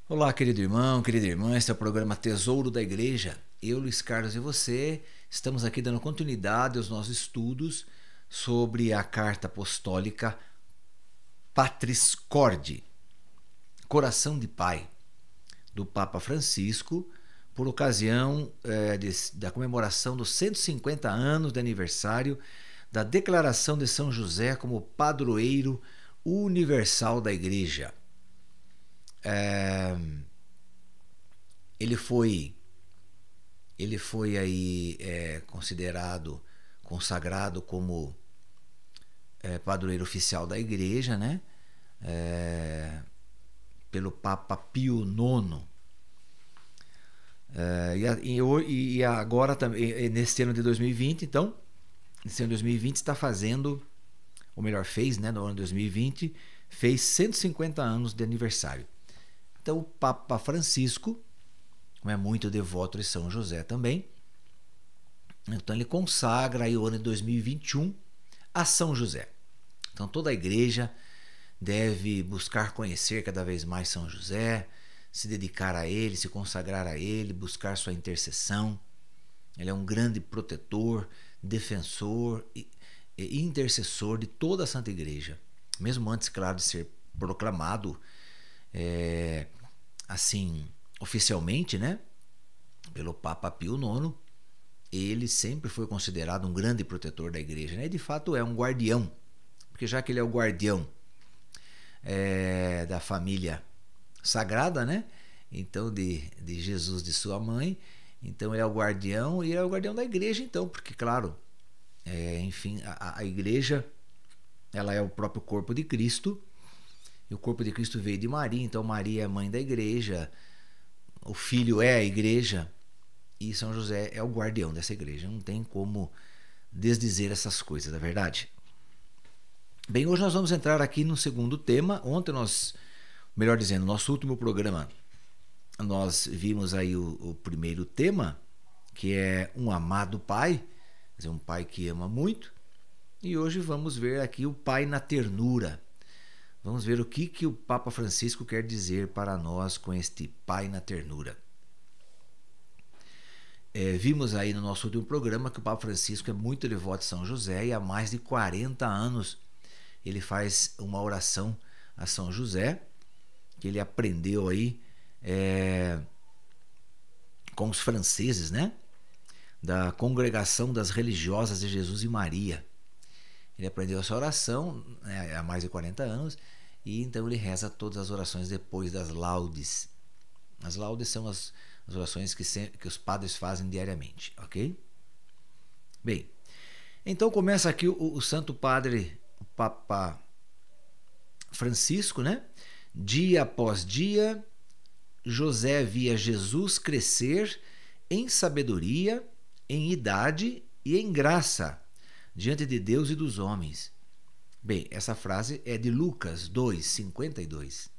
Olá, querido irmão, querida irmã, este é o programa Tesouro da Igreja. Eu, Luiz Carlos e você estamos aqui dando continuidade aos nossos estudos sobre a carta apostólica Patris Corde, Coração de Pai, do Papa Francisco, por ocasião da comemoração dos 150 anos de aniversário da declaração de São José como padroeiro universal da Igreja. Ele foi aí considerado, consagrado como padroeiro oficial da Igreja, né? Pelo Papa Pio IX. E agora, nesse ano de 2020, então, nesse ano de 2020 está fazendo, ou melhor, fez, né, no ano de 2020, fez 150 anos de aniversário. Então, o Papa Francisco, como é muito devoto de São José também, então ele consagra aí o ano de 2021 a São José. Então, toda a igreja deve buscar conhecer cada vez mais São José, se dedicar a ele, se consagrar a ele, buscar sua intercessão. Ele é um grande protetor, defensor e intercessor de toda a Santa Igreja. Mesmo antes, claro, de ser proclamado assim, oficialmente, né, pelo Papa Pio IX, ele sempre foi considerado um grande protetor da Igreja, né? E de fato é um guardião, porque já que ele é o guardião da família sagrada, né? Então de Jesus, de sua mãe, então ele é o guardião e ele é o guardião da Igreja, então, porque claro, enfim, a Igreja, ela é o próprio corpo de Cristo, e o corpo de Cristo veio de Maria, então Maria é a mãe da Igreja, o Filho é a Igreja e São José é o guardião dessa Igreja. Não tem como desdizer essas coisas, não é verdade? Bem, hoje nós vamos entrar aqui no segundo tema. Ontem nós, melhor dizendo, nosso último programa, nós vimos aí o primeiro tema, que é um amado pai, quer dizer, um pai que ama muito. E hoje vamos ver aqui o pai na ternura. Vamos ver o que o Papa Francisco quer dizer para nós com este pai na ternura. Vimos aí no nosso último programa que o Papa Francisco é muito devoto de São José e há mais de 40 anos ele faz uma oração a São José, que ele aprendeu aí com os franceses, né? Da Congregação das Religiosas de Jesus e Maria. Ele aprendeu essa oração, né, há mais de 40 anos, e então ele reza todas as orações depois das laudes. As laudes são as orações que os padres fazem diariamente, ok? Bem, então começa aqui o Santo Padre, o Papa Francisco, né? Dia após dia, José via Jesus crescer em sabedoria, em idade e em graça, diante de Deus e dos homens. Bem, essa frase é de Lucas 2:52.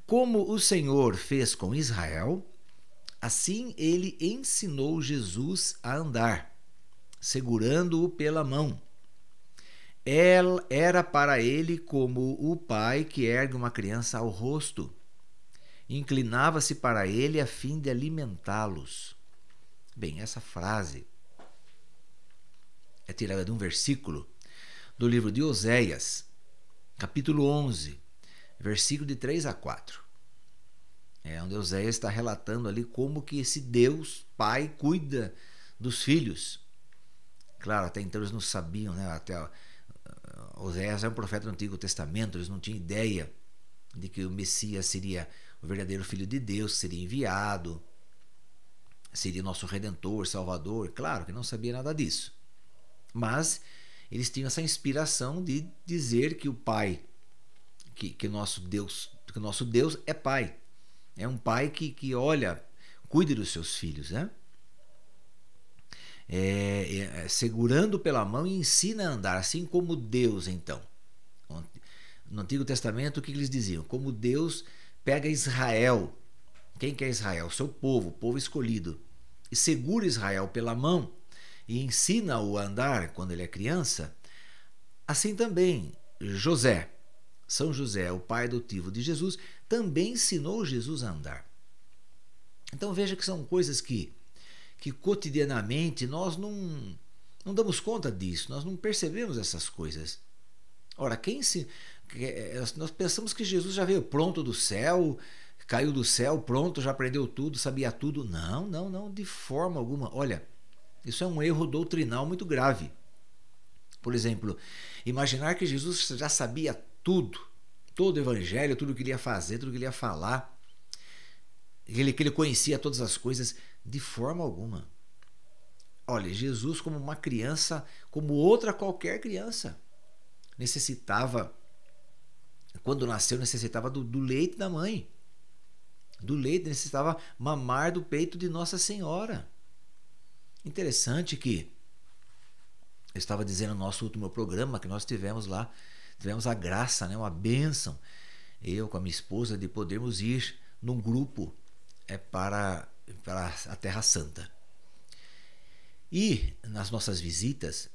Como o Senhor fez com Israel, assim ele ensinou Jesus a andar, segurando-o pela mão. Era para ele como o pai que ergue uma criança ao rosto. Inclinava-se para ele a fim de alimentá-los. Bem, essa frase é tirada de um versículo do livro de Oséias, capítulo 11, versículo de 3 a 4. Onde Oséias está relatando ali como que esse Deus, Pai, cuida dos filhos. Claro, até então eles não sabiam, né? Oséias é um profeta do Antigo Testamento, eles não tinham ideia de que o Messias seria o verdadeiro Filho de Deus, seria enviado, seria nosso Redentor, Salvador. Claro que não sabia nada disso. Mas eles tinham essa inspiração de dizer que o Pai, que nosso Deus é Pai. É um Pai que olha, cuida dos seus filhos, né? Segurando pela mão e ensina a andar, assim como Deus, então. No Antigo Testamento, o que eles diziam? Como Deus pega Israel. Quem que é Israel? O seu povo, o povo escolhido. E segura Israel pela mão e ensina-o a andar quando ele é criança. Assim também José São José, o pai adotivo de Jesus, também ensinou Jesus a andar. Então veja que são coisas que cotidianamente nós não damos conta disso, nós não percebemos essas coisas. Ora, nós pensamos que Jesus já veio pronto do céu, caiu do céu, pronto, já aprendeu tudo, sabia tudo. Não, não, não, de forma alguma. Olha, isso é um erro doutrinal muito grave. Por exemplo, imaginar que Jesus já sabia tudo, todo o evangelho, tudo que ele ia fazer, tudo que ele ia falar, que ele conhecia todas as coisas, de forma alguma. Olha, Jesus, como uma criança, como outra qualquer criança, necessitava, quando nasceu, necessitava do leite da mãe. Do leite, necessitava mamar do peito de Nossa Senhora. Interessante que, eu estava dizendo no nosso último programa, que nós tivemos a graça, né, uma bênção, eu com a minha esposa, de podermos ir num grupo para a Terra Santa. E nas nossas visitas,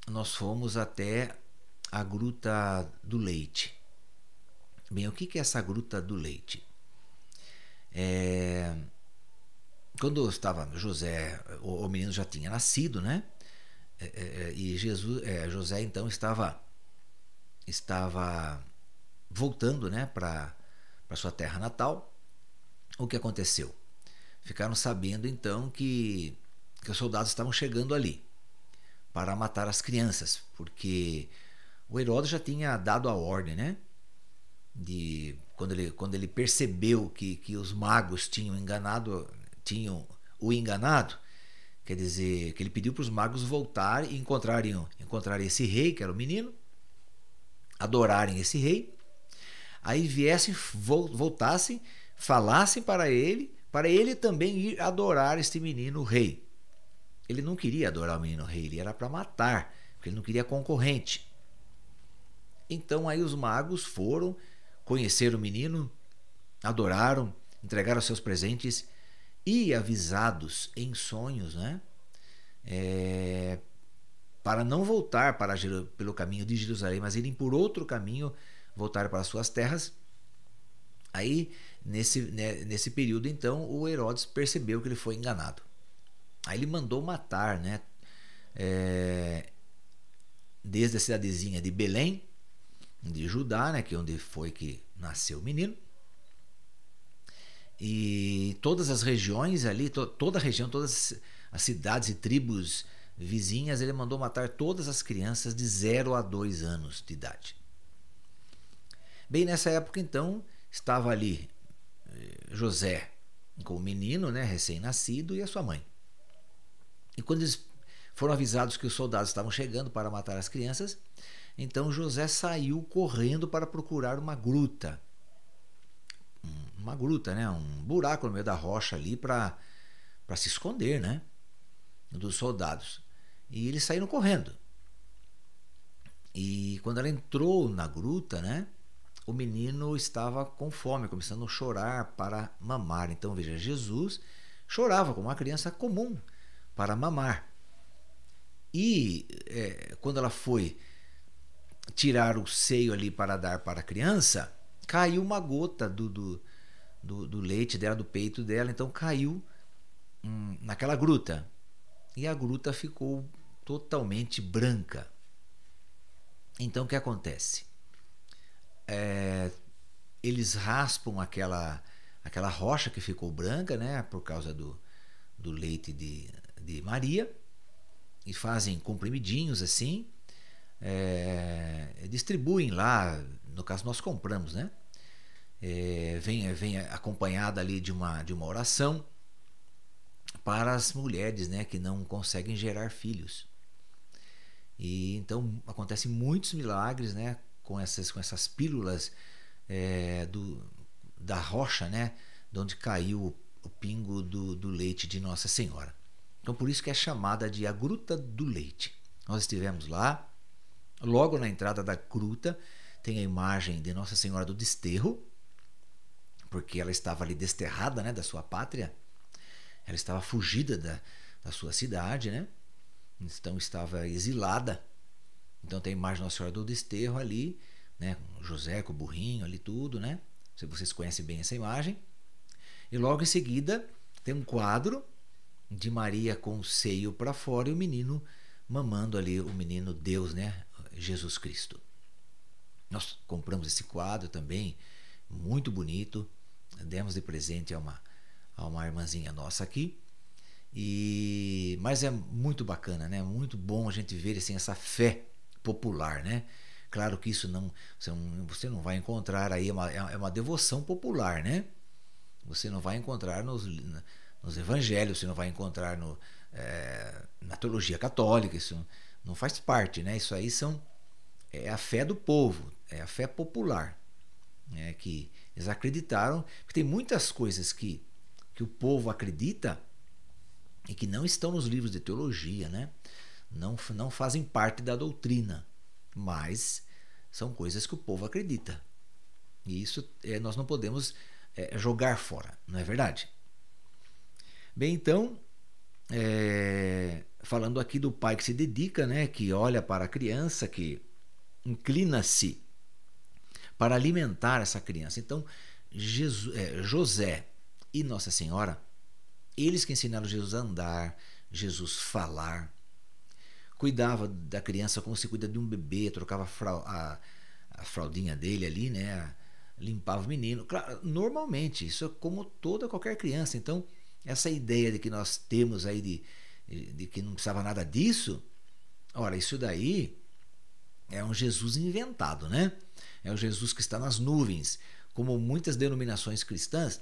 nós fomos até a Gruta do Leite. Bem, o que é essa Gruta do Leite? Quando estava José, o menino já tinha nascido, né? E José então estava voltando, né, para sua terra natal. O que aconteceu? Ficaram sabendo então que os soldados estavam chegando ali para matar as crianças, porque o Herodes já tinha dado a ordem, né? Quando ele percebeu que os magos tinham o enganado, quer dizer, que ele pediu para os magos voltar e encontrarem esse rei, que era o menino, adorarem esse rei, aí voltassem, falassem para ele também ir adorar este menino rei. Ele não queria adorar o menino rei, ele era para matar, porque ele não queria concorrente. Então aí os magos foram, conheceram o menino, adoraram, entregaram seus presentes e, avisados em sonhos, né, para não voltar pelo caminho de Jerusalém, mas irem por outro caminho, voltar para suas terras. Aí, nesse período, então, o Herodes percebeu que ele foi enganado. Aí ele mandou matar, né, desde a cidadezinha de Belém, de Judá, né, que é onde foi que nasceu o menino, e todas as regiões ali, toda a região, todas as cidades e tribos vizinhas, ele mandou matar todas as crianças de 0 a 2 anos de idade. Bem, nessa época então estava ali José com o menino, né, recém-nascido, e a sua mãe. E quando eles foram avisados que os soldados estavam chegando para matar as crianças, então José saiu correndo para procurar uma gruta, né, um buraco no meio da rocha ali para se esconder, né, dos soldados. E eles saíram correndo. E quando ela entrou na gruta, né, o menino estava com fome, começando a chorar para mamar. Então veja, Jesus chorava como uma criança comum para mamar. E quando ela foi tirar o seio ali para dar para a criança, caiu uma gota do leite dela, do peito dela, então caiu naquela gruta. E a gruta ficou totalmente branca. Então o que acontece? Eles raspam aquela rocha que ficou branca, né, por causa do leite de Maria, e fazem comprimidinhos assim, distribuem lá, no caso nós compramos, né, vem acompanhada ali de uma oração para as mulheres, né, que não conseguem gerar filhos. E então acontecem muitos milagres, né, com essas pílulas da rocha, né, de onde caiu o pingo do leite de Nossa Senhora. Então por isso que é chamada de a Gruta do Leite. Nós estivemos lá, logo na entrada da gruta tem a imagem de Nossa Senhora do Desterro, porque ela estava ali desterrada, né, da sua pátria, ela estava fugida da sua cidade, né, então estava exilada. Então tem a imagem de Nossa Senhora do Desterro ali, né? José com o burrinho ali tudo, né? Se vocês conhecem bem essa imagem. E logo em seguida tem um quadro de Maria com o seio para fora e o menino mamando ali, o menino Deus, né? Jesus Cristo. Nós compramos esse quadro também, muito bonito, demos de presente a uma irmãzinha nossa aqui. Mas é muito bacana, né? Muito bom a gente ver assim, essa fé popular, né? Claro que isso não, você não vai encontrar aí, é uma devoção popular, né? Você não vai encontrar nos evangelhos, você não vai encontrar na teologia católica, isso não faz parte, né? Isso aí é a fé do povo, é a fé popular, né? Que eles acreditaram, porque tem muitas coisas que o povo acredita e que não estão nos livros de teologia, né? Não fazem parte da doutrina, mas são coisas que o povo acredita. E isso nós não podemos jogar fora, não é verdade? Bem, então, falando aqui do pai que se dedica, né? Que olha para a criança, que inclina-se para alimentar essa criança. Então, José e Nossa Senhora, eles que ensinaram Jesus a andar, Jesus falar, cuidava da criança como se cuida de um bebê, trocava a fraldinha dele ali, né? Limpava o menino. Claro, normalmente, isso é como qualquer criança. Então, essa ideia de que nós temos aí de que não precisava nada disso, ora, isso daí é um Jesus inventado, né? É o Jesus que está nas nuvens. Como muitas denominações cristãs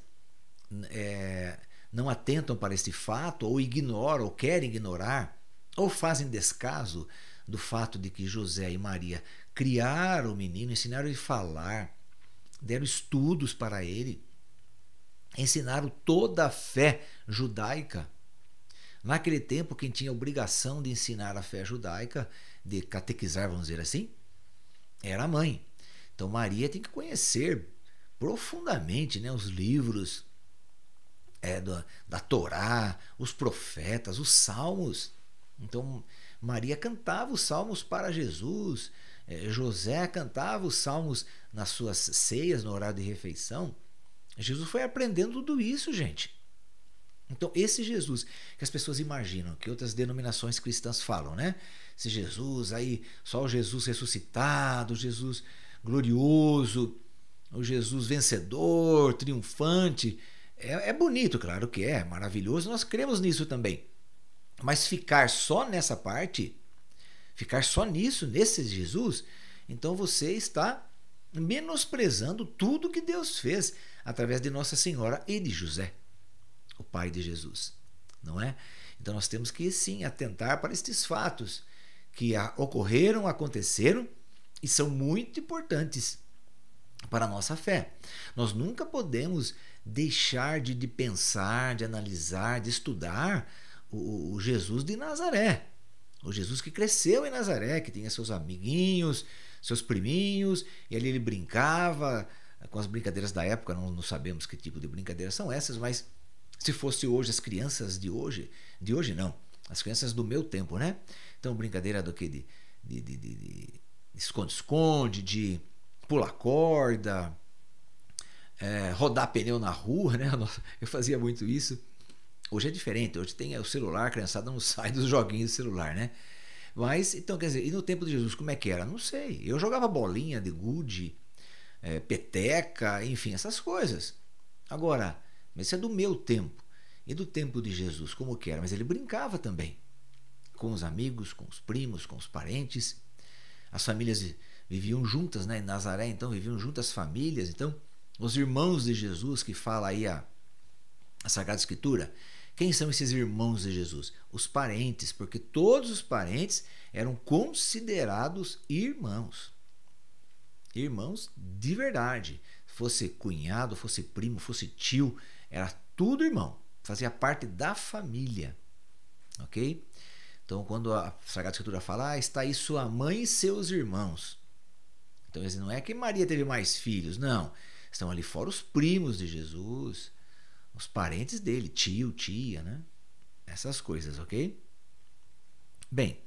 não atentam para este fato, ou ignoram, ou querem ignorar, ou fazem descaso do fato de que José e Maria criaram o menino, ensinaram ele a falar, deram estudos para ele, ensinaram toda a fé judaica. Naquele tempo, quem tinha a obrigação de ensinar a fé judaica, de catequizar, vamos dizer assim, era a mãe. Então Maria tem que conhecer profundamente, né, os livros da Torá, os profetas, os salmos. Então Maria cantava os salmos para Jesus, José cantava os salmos nas suas ceias, no horário de refeição. Jesus foi aprendendo tudo isso, gente. Então, esse Jesus que as pessoas imaginam, que outras denominações cristãs falam, né? Esse Jesus aí, só o Jesus ressuscitado, o Jesus glorioso, o Jesus vencedor, triunfante. É bonito, claro que é maravilhoso, nós cremos nisso também. Mas ficar só nessa parte, ficar só nisso, nesse Jesus, então você está menosprezando tudo que Deus fez através de Nossa Senhora e de José, o pai de Jesus, não é? Então nós temos que sim atentar para estes fatos que ocorreram, aconteceram e são muito importantes para a nossa fé. Nós nunca podemos deixar de pensar, de analisar, de estudar o Jesus de Nazaré, o Jesus que cresceu em Nazaré, que tinha seus amiguinhos, seus priminhos, e ali ele brincava com as brincadeiras da época. Não sabemos que tipo de brincadeiras são essas, mas se fosse hoje, as crianças de hoje não, as crianças do meu tempo, né? Então, brincadeira do que? De esconde-esconde, de pular corda, rodar pneu na rua, né? Eu fazia muito isso. Hoje é diferente, hoje tem o celular, a criançada não sai dos joguinhos do celular, né? Mas, então, quer dizer, e no tempo de Jesus, como é que era? Não sei. Eu jogava bolinha de gude, peteca, enfim, essas coisas. Agora, mas isso é do meu tempo. E do tempo de Jesus, como que era? Mas ele brincava também. Com os amigos, com os primos, com os parentes. As famílias viviam juntas, né? Em Nazaré, então, viviam juntas as famílias. Então, os irmãos de Jesus, que fala aí a Sagrada Escritura, quem são esses irmãos de Jesus? Os parentes, porque todos os parentes eram considerados irmãos. Irmãos de verdade. Fosse cunhado, fosse primo, fosse tio, era tudo irmão. Fazia parte da família. Ok? Então, quando a Sagrada Escritura fala, está aí sua mãe e seus irmãos. Então, não é que Maria teve mais filhos, não. Estão ali fora os primos de Jesus, os parentes dele, tio, tia, né? Essas coisas, ok? Bem,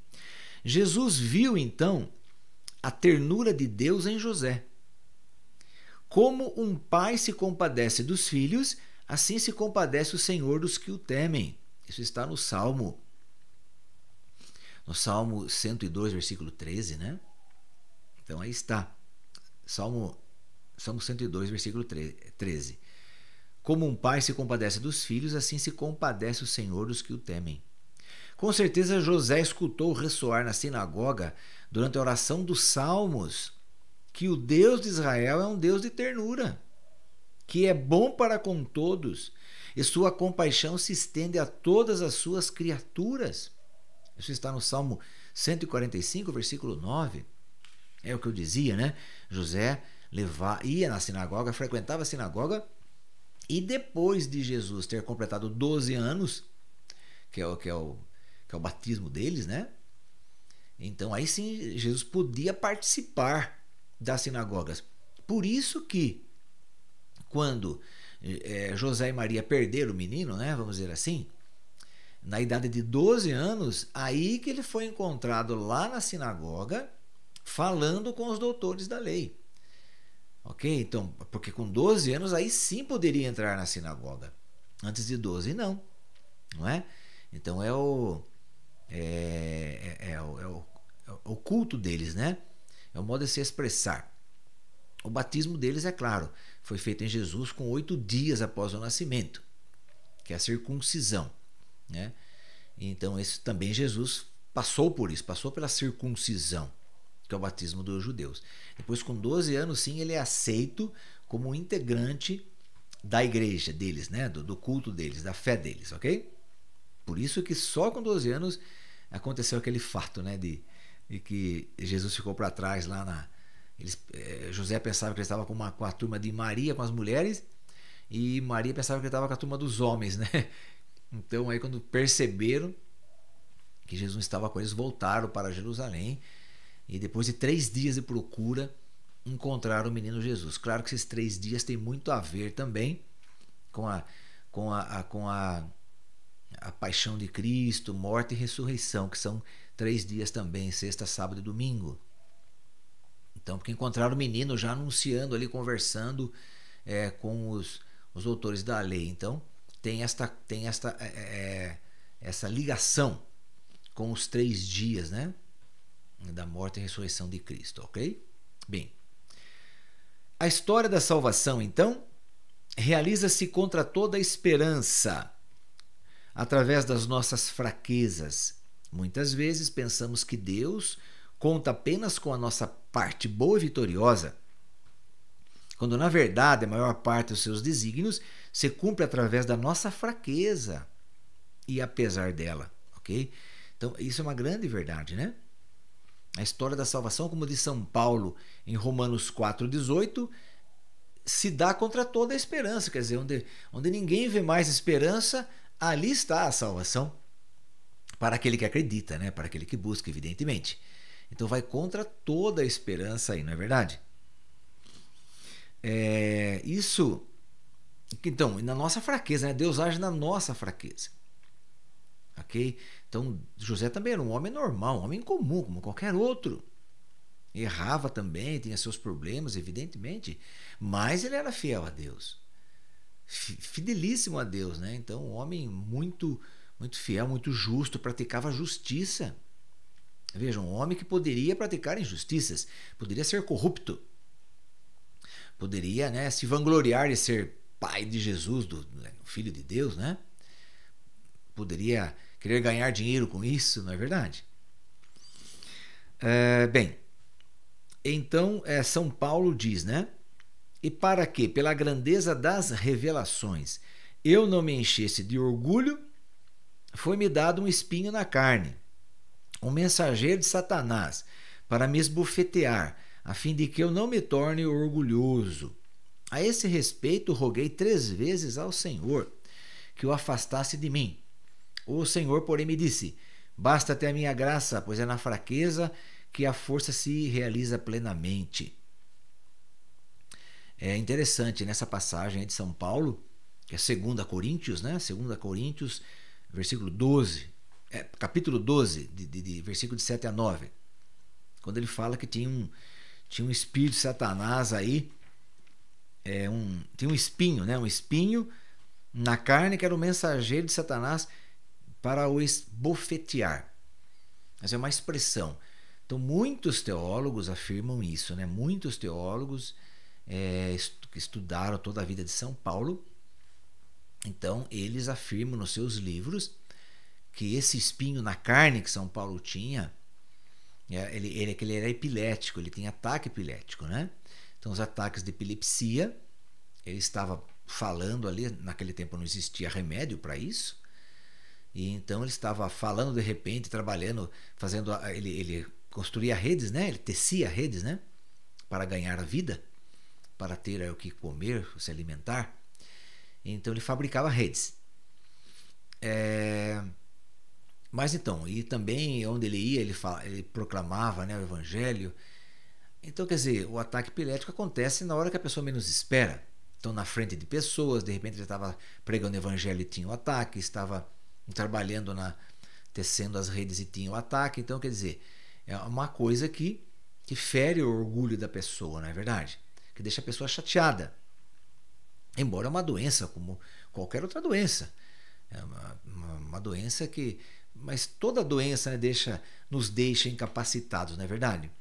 Jesus viu então a ternura de Deus em José. Como um pai se compadece dos filhos, assim se compadece o Senhor dos que o temem. Isso está no Salmo 102, versículo 13, né? Então aí está. Salmo 102, versículo 13. Como um pai se compadece dos filhos, assim se compadece o Senhor dos que o temem. Com certeza José escutou ressoar na sinagoga, durante a oração dos Salmos, que o Deus de Israel é um Deus de ternura, que é bom para com todos, e sua compaixão se estende a todas as suas criaturas. Isso está no Salmo 145, versículo 9. É o que eu dizia, né? José ia na sinagoga, frequentava a sinagoga, e depois de Jesus ter completado 12 anos, que é o batismo deles, né? Então aí sim Jesus podia participar das sinagogas. Por isso que quando José e Maria perderam o menino, né, vamos dizer assim, na idade de 12 anos, aí que ele foi encontrado lá na sinagoga falando com os doutores da lei. Ok? Então, porque com 12 anos aí sim poderia entrar na sinagoga. Antes de 12 não. Não é? Então é o culto deles, né? É o modo de se expressar. O batismo deles, é claro, foi feito em Jesus com 8 dias após o nascimento, que é a circuncisão, né? Então, esse também Jesus passou por isso, passou pela circuncisão, que é o batismo dos judeus. Depois, com 12 anos, sim, ele é aceito como integrante da igreja deles, né? Do culto deles, da fé deles, ok? Por isso que só com 12 anos aconteceu aquele fato, né? De que Jesus ficou para trás lá José pensava que ele estava com a turma de Maria, com as mulheres, e Maria pensava que ele estava com a turma dos homens, né? Então aí quando perceberam que Jesus estava com eles, voltaram para Jerusalém, e depois de 3 dias de procura encontraram o menino Jesus. Claro que esses 3 dias têm muito a ver também com a paixão de Cristo, morte e ressurreição, que são 3 dias também, sexta, sábado e domingo. Então, porque encontraram o menino já anunciando ali, conversando com os doutores da lei. Então, tem essa ligação com os 3 dias, né, da morte e ressurreição de Cristo, ok? Bem, a história da salvação, então, realiza-se contra toda esperança, através das nossas fraquezas. Muitas vezes pensamos que Deus conta apenas com a nossa parte boa e vitoriosa, quando na verdade a maior parte dos seus desígnios se cumpre através da nossa fraqueza e apesar dela, ok? Então isso é uma grande verdade, né? A história da salvação, como diz São Paulo em Romanos 4,18, se dá contra toda a esperança, quer dizer, onde ninguém vê mais esperança, ali está a salvação, para aquele que acredita, né? Para aquele que busca, evidentemente. Então vai contra toda a esperança aí, não é verdade? Isso, então, na nossa fraqueza, né? Deus age na nossa fraqueza. Ok? Então José também era um homem normal, um homem comum, como qualquer outro. Errava também, tinha seus problemas, evidentemente, mas ele era fiel a Deus. Fidelíssimo a Deus, né? Então um homem muito, muito fiel, muito justo, praticava justiça. Veja, um homem que poderia praticar injustiças, poderia ser corrupto, poderia, né, se vangloriar de ser pai de Jesus, filho de Deus, né? Poderia querer ganhar dinheiro com isso, não é verdade? Bem, então São Paulo diz, né? E para que, pela grandeza das revelações, eu não me enchesse de orgulho, foi-me dado um espinho na carne, um mensageiro de Satanás, para me esbofetear, a fim de que eu não me torne orgulhoso. A esse respeito, roguei 3 vezes ao Senhor que o afastasse de mim. O Senhor, porém, me disse: basta-te a minha graça, pois é na fraqueza que a força se realiza plenamente. É interessante nessa passagem de São Paulo, que é 2 Coríntios, né? 2 Coríntios, versículo 12. Capítulo 12, versículo de 7 a 9. quando ele fala que tinha um espírito de Satanás aí, tinha um espinho, né? Um espinho na carne que era o mensageiro de Satanás para o esbofetear. Mas é uma expressão. Então, muitos teólogos afirmam isso, né? Muitos teólogos que estudaram toda a vida de São Paulo, então eles afirmam nos seus livros que esse espinho na carne que São Paulo tinha, ele era epilético, ele tinha ataque epilético, né? Então, os ataques de epilepsia, ele estava falando ali, naquele tempo não existia remédio para isso, e então ele estava falando de repente, trabalhando, fazendo, ele construía redes, né? Ele tecia redes, né? Para ganhar a vida, para ter o que comer, se alimentar. Então ele fabricava redes. Mas então, e também onde ele ia, ele proclamava, né, o evangelho. Então, quer dizer, o ataque epilético acontece na hora que a pessoa menos espera. Então, na frente de pessoas, de repente ele estava pregando o evangelho e tinha o ataque, estava trabalhando, tecendo as redes e tinha o ataque. Então, quer dizer, é uma coisa que fere o orgulho da pessoa, não é verdade? Que deixa a pessoa chateada. Embora é uma doença como qualquer outra doença. É uma doença que... Mas toda doença, né, nos deixa incapacitados, não é verdade?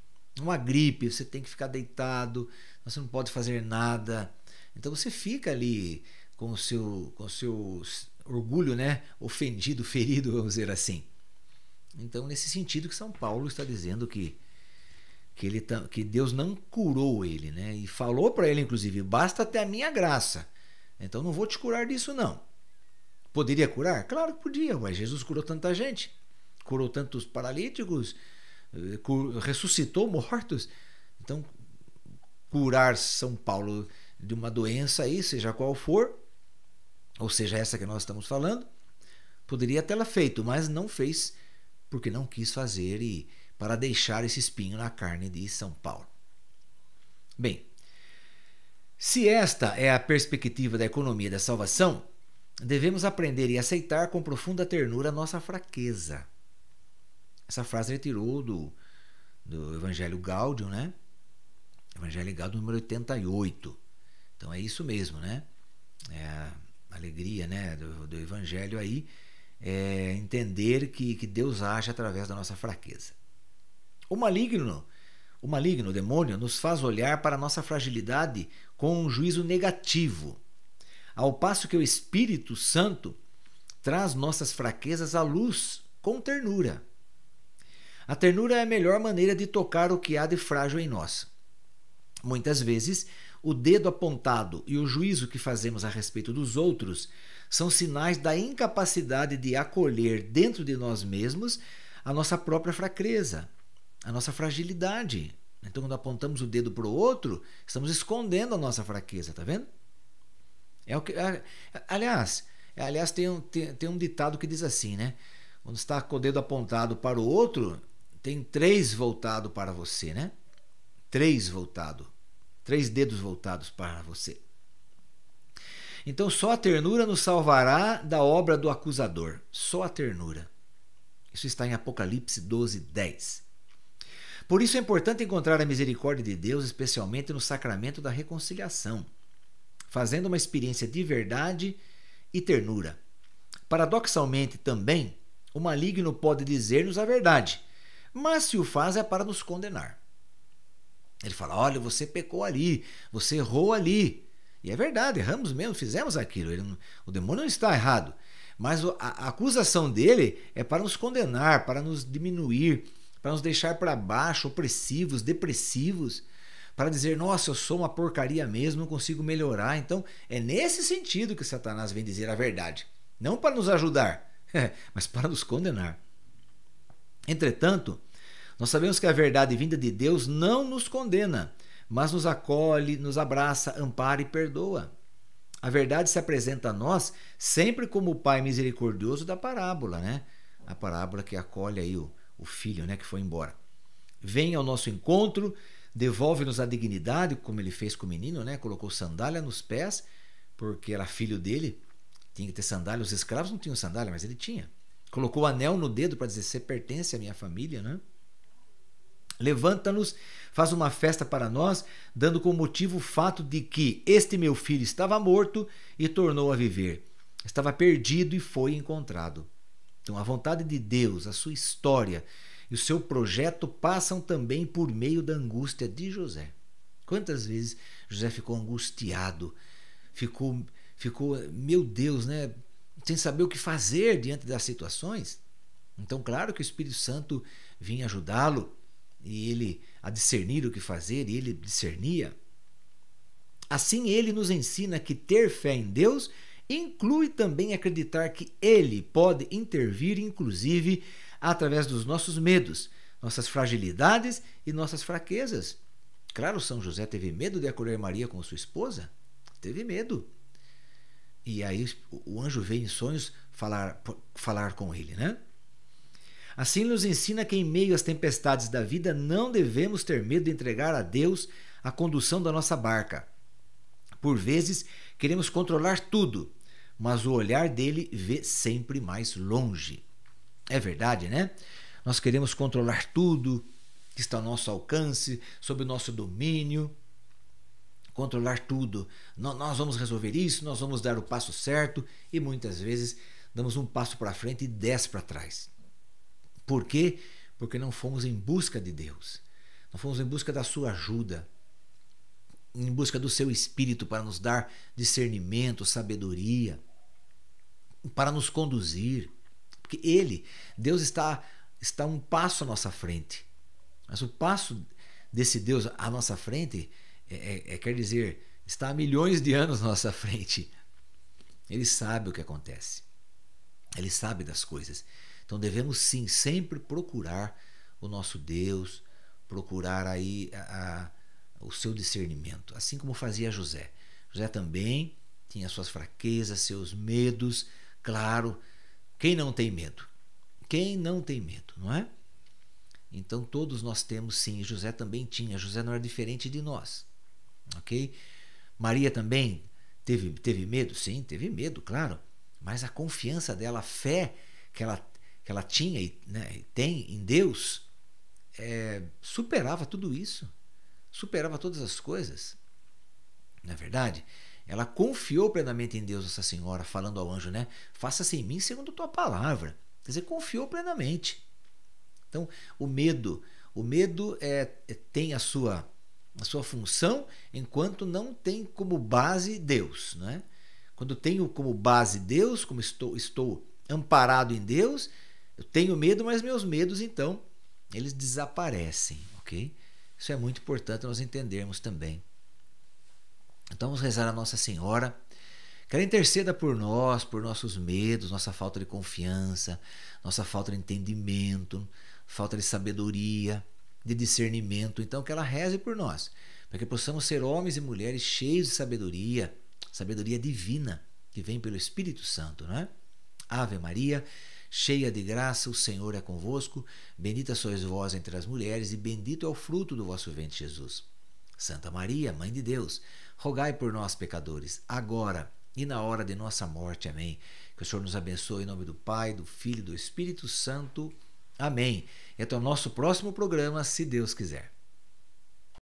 Uma gripe, você tem que ficar deitado, você não pode fazer nada. Então você fica ali com o seu orgulho, né, ofendido, ferido, vamos dizer assim. Então, nesse sentido que São Paulo está dizendo que Deus não curou ele, né? E falou para ele, inclusive, basta ter a minha graça. Então não vou te curar disso, não. Poderia curar? Claro que podia, mas Jesus curou tanta gente. Curou tantos paralíticos, ressuscitou mortos. Então, curar São Paulo de uma doença aí, seja qual for, ou seja, essa que nós estamos falando, poderia tê-la feito, mas não fez, porque não quis fazer e para deixar esse espinho na carne de São Paulo. Bem, se esta é a perspectiva da economia da salvação, devemos aprender e aceitar com profunda ternura a nossa fraqueza. Essa frase ele tirou do Evangelho Gáudio, né? Evangelho Gáudio número 88. Então é isso mesmo, né? É a alegria, né, do Evangelho aí, é entender que Deus age através da nossa fraqueza. O maligno, o demônio, nos faz olhar para a nossa fragilidade com um juízo negativo, ao passo que o Espírito Santo traz nossas fraquezas à luz com ternura. A ternura é a melhor maneira de tocar o que há de frágil em nós. Muitas vezes, o dedo apontado e o juízo que fazemos a respeito dos outros são sinais da incapacidade de acolher dentro de nós mesmos a nossa própria fraqueza, a nossa fragilidade. Então, quando apontamos o dedo para o outro, estamos escondendo a nossa fraqueza, tá vendo? Aliás, tem um ditado que diz assim, né? Quando está com o dedo apontado para o outro, tem 3 voltados para você, né? 3 dedos voltados para você. Então, só a ternura nos salvará da obra do acusador. Só a ternura. Isso está em Apocalipse 12:10. Por isso é importante encontrar a misericórdia de Deus, especialmente no sacramento da reconciliação, fazendo uma experiência de verdade e ternura. Paradoxalmente também, o maligno pode dizer-nos a verdade, mas se o faz é para nos condenar. Ele fala, olha, você pecou ali, você errou ali. E é verdade, erramos mesmo, fizemos aquilo. O demônio não está errado, mas a acusação dele é para nos condenar, para nos diminuir, para nos deixar para baixo, opressivos, depressivos, para dizer, nossa, eu sou uma porcaria mesmo, não consigo melhorar. Então, é nesse sentido que Satanás vem dizer a verdade. Não para nos ajudar, mas para nos condenar. Entretanto, nós sabemos que a verdade vinda de Deus não nos condena, mas nos acolhe, nos abraça, ampara e perdoa. A verdade se apresenta a nós sempre como o Pai misericordioso da parábola, né? A parábola que acolhe aí o filho, né, que foi embora. Vem ao nosso encontro, devolve-nos a dignidade, como ele fez com o menino, né? Colocou sandália nos pés, porque era filho dele, tinha que ter sandália. Os escravos não tinham sandália, mas ele tinha. Colocou o anel no dedo para dizer, você pertence à minha família, né? Levanta-nos, faz uma festa para nós, dando como motivo o fato de que este meu filho estava morto e tornou a viver. Estava perdido e foi encontrado. Então, a vontade de Deus, a sua história e o seu projeto passam também por meio da angústia de José. Quantas vezes José ficou angustiado, ficou, meu Deus, né, sem saber o que fazer diante das situações? Então, claro que o Espírito Santo vinha ajudá-lo e ele a discernir o que fazer, e ele discernia. Assim, ele nos ensina que ter fé em Deus inclui também acreditar que ele pode intervir, inclusive, através dos nossos medos, nossas fragilidades e nossas fraquezas. Claro, São José teve medo de acolher Maria como sua esposa. Teve medo. E aí o anjo veio em sonhos falar com ele, né? Assim nos ensina que em meio às tempestades da vida não devemos ter medo de entregar a Deus a condução da nossa barca. Por vezes queremos controlar tudo, mas o olhar dele vê sempre mais longe. É verdade, né? Nós queremos controlar tudo que está ao nosso alcance, sob o nosso domínio, controlar tudo. Nós vamos resolver isso, nós vamos dar o passo certo, e muitas vezes damos um passo para frente e 10 para trás. Por quê? Porque não fomos em busca de Deus. Não fomos em busca da sua ajuda, em busca do seu Espírito para nos dar discernimento, sabedoria, para nos conduzir. Porque Deus está um passo à nossa frente. Mas o passo desse Deus à nossa frente quer dizer, está a milhões de anos à nossa frente. Ele sabe o que acontece. Ele sabe das coisas. Então devemos sim sempre procurar o nosso Deus, procurar aí o seu discernimento, assim como fazia José. José também tinha suas fraquezas, seus medos. Claro, quem não tem medo? Quem não tem medo, não é? Então todos nós temos sim, José também tinha. José não era diferente de nós, ok? Maria também teve medo? Sim, teve medo, claro. Mas a confiança dela, a fé que ela tinha e tem em Deus, superava tudo isso. Superava todas as coisas. Não é verdade? Ela confiou plenamente em Deus, Nossa Senhora, falando ao anjo, né? Faça-se em mim segundo a tua palavra. Quer dizer, confiou plenamente. Então, o medo tem a sua função enquanto não tem como base Deus, né? Quando tenho como base Deus, como estou amparado em Deus, eu tenho medo, mas meus medos, então, eles desaparecem, ok? Isso é muito importante nós entendermos também. Então vamos rezar a Nossa Senhora, que ela interceda por nós, por nossos medos, nossa falta de confiança, nossa falta de entendimento, falta de sabedoria, de discernimento. Então que ela reze por nós, para que possamos ser homens e mulheres cheios de sabedoria, sabedoria divina, que vem pelo Espírito Santo, não é? Ave Maria, cheia de graça, o Senhor é convosco, bendita sois vós entre as mulheres, e bendito é o fruto do vosso ventre, Jesus. Santa Maria, Mãe de Deus, rogai por nós, pecadores, agora e na hora de nossa morte. Amém. Que o Senhor nos abençoe em nome do Pai, do Filho e do Espírito Santo. Amém. E até o nosso próximo programa, se Deus quiser.